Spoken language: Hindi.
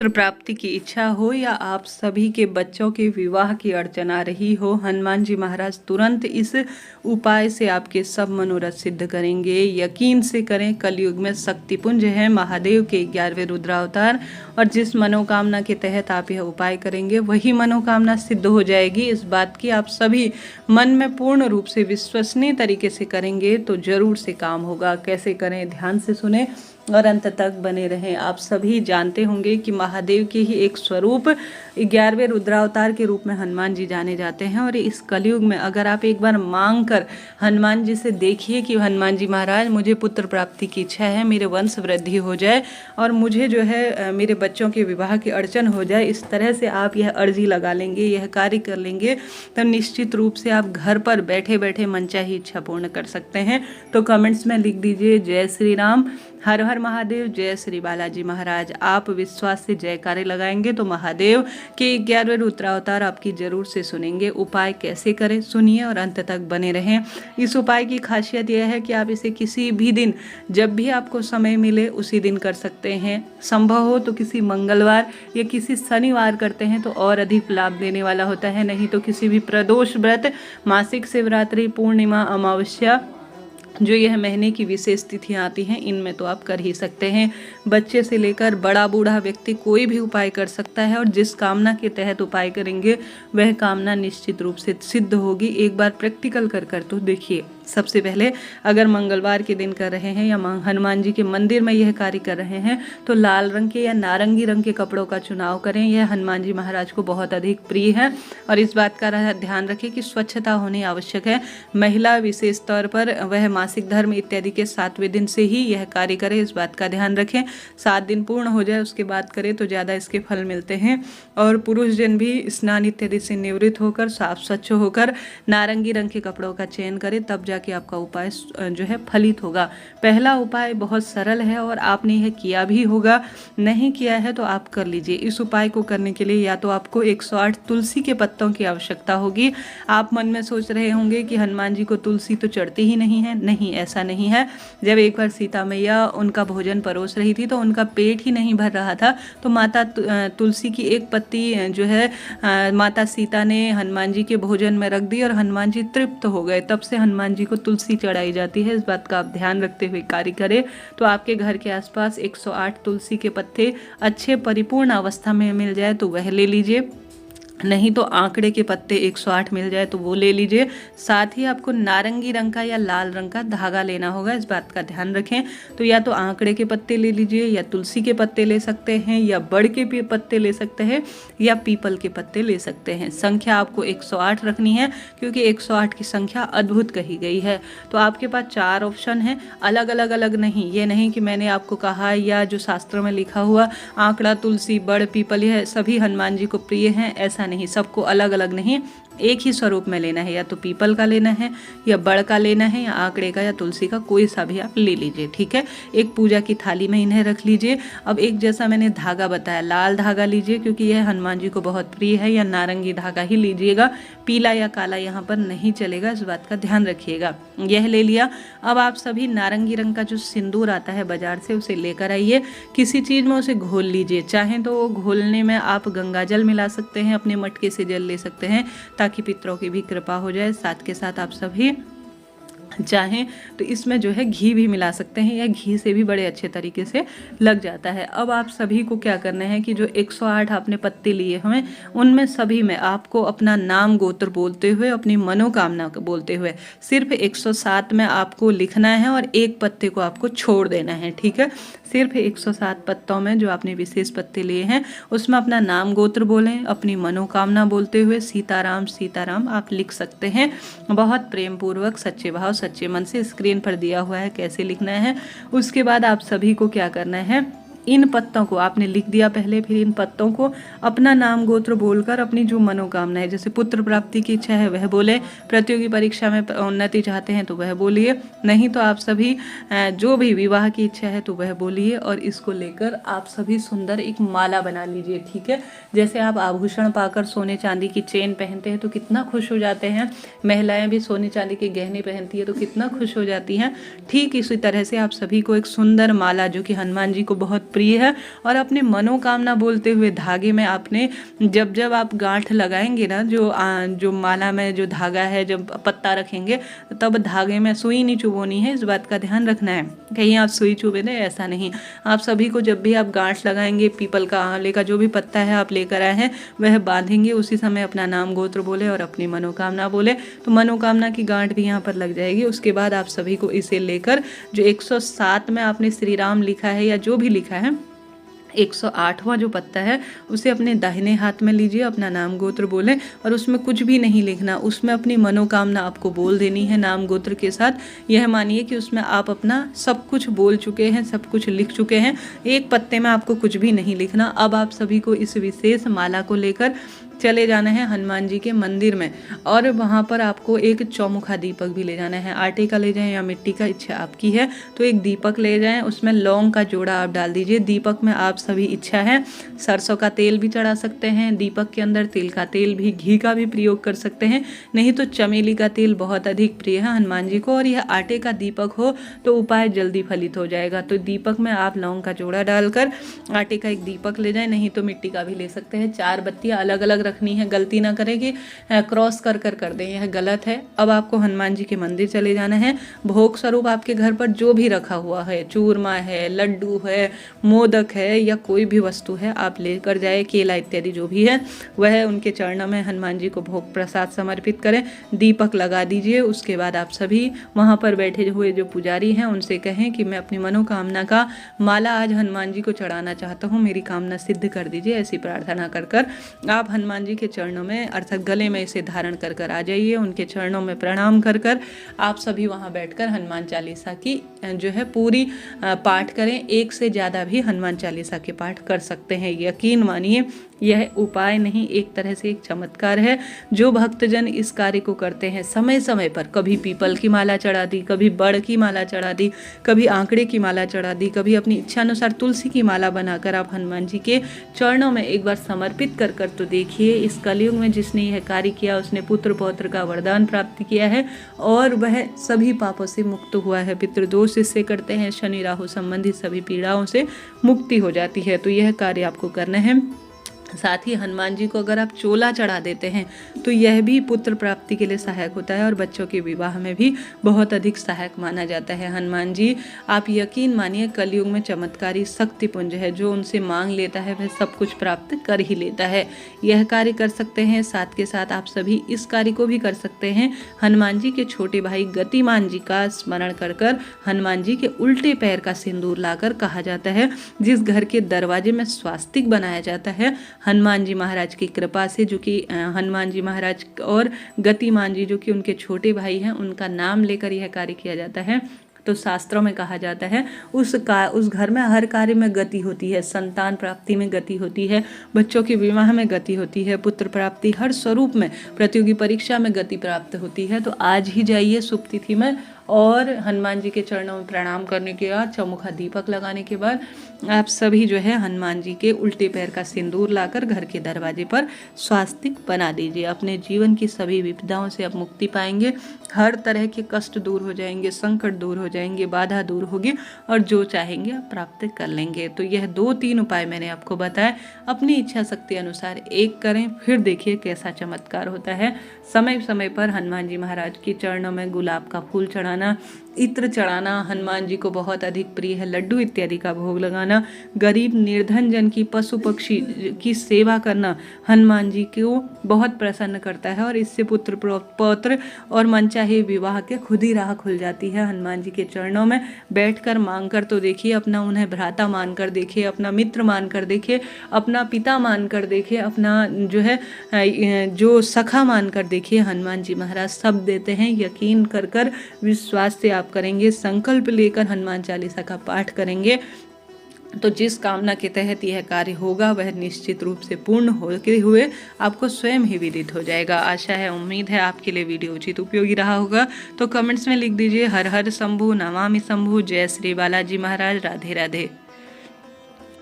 पुत्र प्राप्ति की इच्छा हो या आप सभी के बच्चों के विवाह की अड़चन आ रही हो, हनुमान जी महाराज तुरंत इस उपाय से आपके सब मनोरथ सिद्ध करेंगे। यकीन से करें, कलयुग में शक्तिपुंज है महादेव के 11वें रुद्रावतार, और जिस मनोकामना के तहत आप यह उपाय करेंगे वही मनोकामना सिद्ध हो जाएगी। इस बात की आप सभी मन में पूर्ण रूप से विश्वसनीय तरीके से करेंगे तो जरूर से काम होगा। कैसे करें, ध्यान से सुने और अंत तक बने रहें। आप सभी जानते होंगे कि महादेव के ही एक स्वरूप 11वें रुद्रावतार के रूप में हनुमान जी जाने जाते हैं, और इस कलयुग में अगर आप एक बार मांग कर हनुमान जी से देखिए कि हनुमान जी महाराज मुझे पुत्र प्राप्ति की इच्छा है, मेरे वंश वृद्धि हो जाए और मुझे जो है मेरे बच्चों के विवाह की अड़चन हो जाए, इस तरह से आप यह अर्जी लगा लेंगे, यह कार्य कर लेंगे, तो निश्चित रूप से आप घर पर बैठे बैठे मनचाही इच्छा पूर्ण कर सकते हैं। तो कमेंट्स में लिख दीजिए जय श्री राम, हर हर महादेव, जय श्री बालाजी महाराज। आप विश्वास से जयकारे लगाएंगे तो महादेव के 11वें रुद्रावतार आपकी जरूर से सुनेंगे। उपाय कैसे करें सुनिए और अंत तक बने रहें। इस उपाय की खासियत यह है कि आप इसे किसी भी दिन, जब भी आपको समय मिले उसी दिन कर सकते हैं। संभव हो तो किसी मंगलवार या किसी शनिवार करते हैं तो और अधिक लाभ देने वाला होता है, नहीं तो किसी भी प्रदोष व्रत, मासिक शिवरात्रि, पूर्णिमा, अमावस्या, जो यह महीने की विशेष तिथियां आती हैं, इनमें तो आप कर ही सकते हैं। बच्चे से लेकर बड़ा बूढ़ा व्यक्ति कोई भी उपाय कर सकता है, और जिस कामना के तहत उपाय करेंगे वह कामना निश्चित रूप से सिद्ध होगी। एक बार प्रैक्टिकल कर तो देखिए। सबसे पहले अगर मंगलवार के दिन कर रहे हैं या हनुमान जी के मंदिर में यह कार्य कर रहे हैं तो लाल रंग के या नारंगी रंग के कपड़ों का चुनाव करें। यह हनुमान जी महाराज को बहुत अधिक प्रिय है, और इस बात का ध्यान रखें कि स्वच्छता होनी आवश्यक है। महिला विशेष तौर पर वह मासिक धर्म इत्यादि के 7वें दिन से ही यह कार्य करें, इस बात का ध्यान रखें। 7 दिन पूर्ण हो जाए उसके बाद करें तो ज़्यादा इसके फल मिलते हैं। और पुरुष जन भी स्नान इत्यादि से निवृत्त होकर साफ स्वच्छ होकर नारंगी रंग के कपड़ों का चयन करें, तब कि आपका उपाय जो है फलित होगा। पहला उपाय बहुत सरल है और आपने यह किया भी होगा, नहीं किया है तो आप कर लीजिए। इस उपाय को करने के लिए या तो आपको 108 तुलसी के पत्तों की आवश्यकता होगी। आप मन में सोच रहे होंगे कि हनुमान जी को तुलसी तो चढ़ती ही नहीं है। नहीं, ऐसा नहीं है। जब एक बार सीता मैया उनका भोजन परोस रही थी तो उनका पेट ही नहीं भर रहा था, तो माता तुलसी की एक पत्ती जो है माता सीता ने हनुमान जी के भोजन में रख दी और हनुमान जी तृप्त हो गए। तब से हनुमान जी को तुलसी चढ़ाई जाती है। इस बात का आप ध्यान रखते हुए कार्य करें। तो आपके घर के आसपास 108 तुलसी के पत्ते अच्छे परिपूर्ण अवस्था में मिल जाए तो वह ले लीजिए, नहीं तो आंकड़े के पत्ते 108 मिल जाए तो वो ले लीजिए। साथ ही आपको नारंगी रंग का या लाल रंग का धागा लेना होगा, इस बात का ध्यान रखें। तो या तो आंकड़े के पत्ते ले लीजिए, या तुलसी के पत्ते ले सकते हैं, या बड़ के पत्ते ले सकते हैं, या पीपल के पत्ते ले सकते हैं। संख्या आपको 108 रखनी है क्योंकि 108 की संख्या अद्भुत कही गई है। तो आपके पास 4 ऑप्शन हैं, अलग अलग नहीं। ये नहीं कि मैंने आपको कहा या जो शास्त्रों में लिखा हुआ आंकड़ा, तुलसी, बड़, पीपल यह सभी हनुमान जी को प्रिय हैं, ऐसा नहीं। सबको अलग अलग नहीं, एक ही स्वरूप में लेना है। या तो पीपल का लेना है, या बड़ का लेना है, या आंकड़े का, या तुलसी का, कोई सा भी आप ले लीजिए। ठीक है, एक पूजा की थाली में इन्हें रख लीजिए। अब एक जैसा मैंने धागा बताया, लाल धागा लीजिए क्योंकि यह हनुमान जी को बहुत प्रिय है, या नारंगी धागा ही लीजिएगा। पीला या काला यहाँ पर नहीं चलेगा, इस बात का ध्यान रखिएगा। यह ले लिया। अब आप सभी नारंगी रंग का जो सिंदूर आता है बाजार से, उसे लेकर आइए। किसी चीज़ में उसे घोल लीजिए, चाहे तो घोलने में आप गंगा जल मिला सकते हैं, अपने मटके से जल ले सकते हैं ताकि पितरों की भी कृपा हो जाए। साथ के साथ आप सभी चाहें तो इसमें जो है घी भी मिला सकते हैं, या घी से भी बड़े अच्छे तरीके से लग जाता है। अब आप सभी को क्या करना है कि जो 108 आपने पत्ते लिए हुए उनमें सभी में आपको अपना नाम गोत्र बोलते हुए, अपनी मनोकामना बोलते हुए सिर्फ 107 में आपको लिखना है और एक पत्ते को आपको छोड़ देना है। ठीक है, सिर्फ 107 पत्तों में जो आपने विशेष पत्ते लिए हैं उसमें अपना नाम गोत्र बोलें, अपनी मनोकामना बोलते हुए सीताराम सीताराम आप लिख सकते हैं। बहुत प्रेम पूर्वक, सच्चे भाव, सच्चे मन से। स्क्रीन पर दिया हुआ है कैसे लिखना है। उसके बाद आप सभी को क्या करना है, इन पत्तों को आपने लिख दिया पहले, फिर इन पत्तों को अपना नाम गोत्र बोलकर अपनी जो मनोकामना है, जैसे पुत्र प्राप्ति की इच्छा है वह बोले, प्रतियोगी परीक्षा में उन्नति चाहते हैं तो वह बोलिए, नहीं तो आप सभी जो भी विवाह की इच्छा है तो वह बोलिए। और इसको लेकर आप सभी सुंदर एक माला बना लीजिए। ठीक है, जैसे आप आभूषण पाकर सोने चांदी की चेन पहनते हैं तो कितना खुश हो जाते हैं, महिलाएं भी सोने चांदी के गहने पहनती है तो कितना खुश हो जाती हैं, ठीक इसी तरह से आप सभी को एक सुंदर माला जो कि हनुमान जी को बहुत प्रिय है। और अपने मनोकामना बोलते हुए धागे में आपने जब जब आप गांठ लगाएंगे ना, जो माला में जो धागा है, जब पत्ता रखेंगे तब धागे में सुई नहीं चुभोनी है, इस बात का ध्यान रखना है। कहीं आप सुई चुभे दें, ऐसा नहीं। आप सभी को जब भी आप गांठ लगाएंगे, पीपल का, आंवले का जो भी पत्ता है आप लेकर आए हैं वह बांधेंगे, उसी समय अपना नाम गोत्र बोले और अपनी मनोकामना बोले, तो मनोकामना की गांठ भी यहाँ पर लग जाएगी। उसके बाद आप सभी को इसे लेकर जो 107 में आपने श्री राम लिखा है या जो भी लिखा है, 108वां जो पत्ता है उसे अपने दाहिने हाथ में लीजिए, अपना नाम गोत्र बोले और उसमें कुछ भी नहीं लिखना, उसमें अपनी मनोकामना आपको बोल देनी है नाम गोत्र के साथ। यह मानिए कि उसमें आप अपना सब कुछ बोल चुके हैं, सब कुछ लिख चुके हैं, एक पत्ते में आपको कुछ भी नहीं लिखना। अब आप सभी को इस विशेष माला को लेकर चले जाना है हनुमान जी के मंदिर में, और वहाँ पर आपको एक चौमुखा दीपक भी ले जाना है। आटे का ले जाएं या मिट्टी का, इच्छा आपकी है। तो एक दीपक ले जाएं, उसमें लौंग का जोड़ा आप डाल दीजिए। दीपक में आप सभी इच्छा है सरसों का तेल भी चढ़ा सकते हैं, दीपक के अंदर तिल का तेल भी, घी का भी प्रयोग कर सकते हैं, नहीं तो चमेली का तेल बहुत अधिक प्रिय है हनुमान जी को। और यह आटे का दीपक हो तो उपाय जल्दी फलित हो जाएगा। तो दीपक में आप लौंग का जोड़ा डालकर आटे का एक दीपक ले जाएं, नहीं तो मिट्टी का भी ले सकते हैं। 4 बत्तियां अलग अलग रखनी है, गलती ना करें कि क्रॉस कर दें, यह गलत है। अब आपको हनुमान जी के मंदिर चले जाना है। भोग स्वरूप आपके घर पर जो भी रखा हुआ है, चूरमा है, लड्डू है, मोदक है या कोई भी वस्तु है आप लेकर जाए, केला इत्यादि जो भी है वह उनके चरणों में हनुमान जी को भोग प्रसाद समर्पित करें, दीपक लगा दीजिए। उसके बाद आप सभी वहाँ पर बैठे हुए जो पुजारी हैं उनसे कहें कि मैं अपनी मनोकामना का माला आज हनुमान जी को चढ़ाना चाहता हूँ, मेरी कामना सिद्ध कर दीजिए। ऐसी प्रार्थना कर कर आप हनुमान जी के चरणों में अर्थात गले में इसे धारण कर कर आ जाइए। उनके चरणों में प्रणाम कर कर आप सभी वहाँ बैठकर हनुमान चालीसा की जो है पूरी पाठ करें। 1 से ज़्यादा भी हनुमान चालीसा के पाठ कर सकते हैं। यकीन मानिए यह उपाय नहीं, एक तरह से एक चमत्कार है। जो भक्तजन इस कार्य को करते हैं समय समय पर, कभी पीपल की माला चढ़ा दी, कभी बड़ की माला चढ़ा दी, कभी आंकड़े की माला चढ़ा दी, कभी अपनी इच्छा अनुसार तुलसी की माला बनाकर आप हनुमान जी के चरणों में एक बार समर्पित कर कर तो देखिए। इस कलयुग में जिसने यह कार्य किया उसने पुत्र पौत्र का वरदान प्राप्त किया है और वह सभी पापों से मुक्त हुआ है। पितृदोष इससे करते हैं, शनि राहु संबंधित सभी पीड़ाओं से मुक्ति हो जाती है। तो यह कार्य आपको करना है। साथ ही हनुमान जी को अगर आप चोला चढ़ा देते हैं तो यह भी पुत्र प्राप्ति के लिए सहायक होता है और बच्चों के विवाह में भी बहुत अधिक सहायक माना जाता है। हनुमान जी आप यकीन मानिए कलयुग में चमत्कारी शक्ति पुंज है, जो उनसे मांग लेता है वह सब कुछ प्राप्त कर ही लेता है। यह कार्य कर सकते हैं। साथ के साथ आप सभी इस कार्य को भी कर सकते हैं। हनुमान जी के छोटे भाई गतिमान जी का स्मरण कर कर हनुमान जी के उल्टे पैर का सिंदूर लाकर, कहा जाता है जिस घर के दरवाजे में स्वास्तिक बनाया जाता है, हनुमान जी महाराज की कृपा से, जो कि हनुमान जी महाराज और गतिमान जी जो कि उनके छोटे भाई हैं, उनका नाम लेकर यह कार्य किया जाता है। तो शास्त्रों में कहा जाता है उस घर में हर कार्य में गति होती है। संतान प्राप्ति में गति होती है, बच्चों के विवाह में गति होती है, पुत्र प्राप्ति हर स्वरूप में, प्रतियोगी परीक्षा में गति प्राप्त होती है। तो आज ही जाइए शुभ तिथि में और हनुमान जी के चरणों में प्रणाम करने के बाद, चौमुखा दीपक लगाने के बाद आप सभी जो है हनुमान जी के उल्टे पैर का सिंदूर लाकर घर के दरवाजे पर स्वास्तिक बना दीजिए। अपने जीवन की सभी विपदाओं से आप मुक्ति पाएंगे, हर तरह के कष्ट दूर हो जाएंगे, संकट दूर हो जाएंगे, बाधा दूर होगी और जो चाहेंगे आप प्राप्त कर लेंगे। तो यह 2-3 उपाय मैंने आपको बताया, अपनी इच्छा शक्ति अनुसार एक करें, फिर देखिए कैसा चमत्कार होता है। समय समय पर हनुमान जी महाराज के चरणों में गुलाब का फूल चढ़ाना, इत्र चढ़ाना हनुमान जी को बहुत अधिक प्रिय है, लड्डू इत्यादि का भोग लगाना, गरीब निर्धन जन की, पशु पक्षी की सेवा करना हनुमान जी को बहुत प्रसन्न करता है और इससे पुत्र पौत्र और मनचाहे विवाह के खुद ही राह खुल जाती है। हनुमान जी के चरणों में बैठकर मांग कर तो देखिए, अपना उन्हें भ्राता मानकर देखिए, अपना मित्र मानकर देखिए, अपना पिता मानकर देखिए, अपना जो है जो सखा मानकर देखिए, हनुमान जी महाराज सब देते हैं। यकीन कर कर विश्वास से आप करेंगे, संकल्प लेकर हनुमान चालीसा का पाठ करेंगे तो जिस कामना के तहत यह कार्य होगा वह निश्चित रूप से पूर्ण होते हुए आपको स्वयं ही विदित हो जाएगा। आशा है, उम्मीद है आपके लिए वीडियो उचित उपयोगी रहा होगा। तो कमेंट्स में लिख दीजिए हर हर शंभु, नमामि शंभु, जय श्री बालाजी महाराज, राधे राधे।